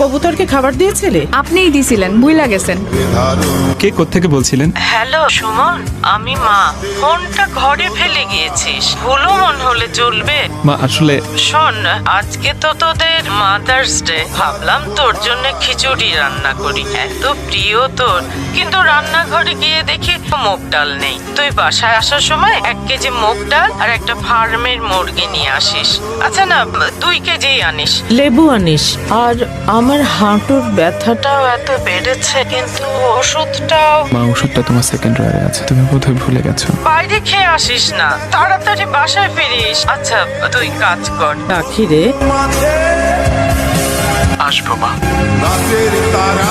কবুতরকে খাবার দিয়েছিলে? আপনিই দিছিলেন, বুইলা গেছেন। কে কোত্থেকে বলছিলেন? হ্যালো সুমন, আমি মা। ফোনটা ঘরে ফেলে গিয়েছিস, ভুলো মন হলে চলবে? মা আসলে শোন, আজকে তো তোদের মাদার্স ডে, ভাবলাম তোর জন্য খিচুড়ি রান্না করি, এত প্রিয় তোর। কিন্তু রান্নাঘরে গিয়ে দেখি মুগ ডাল নেই। তুই বাসায় আসার সময় 1 কেজি মুগ ডাল আর একটা ফার্মের মুরগি নিয়ে আসিস। আচ্ছা না, 2 কেজি আনিস। লেবু আনিস। আর আমার হাঁটুর ব্যথাটাও এত বেড়েছে, কিন্তু ওষুধটাও। মা ওষুধটা তোমার সেকেন্ড ড্রয়ারে আছে, তুমি বোধহয় ভুলে গেছো। বাইরে খেয়ে আসিস না, তাড়াতাড়ি বাসায় ফিরিস। আচ্ছা তুই কাজ কর। রাখি রে। আসবো মা। রাতের তারা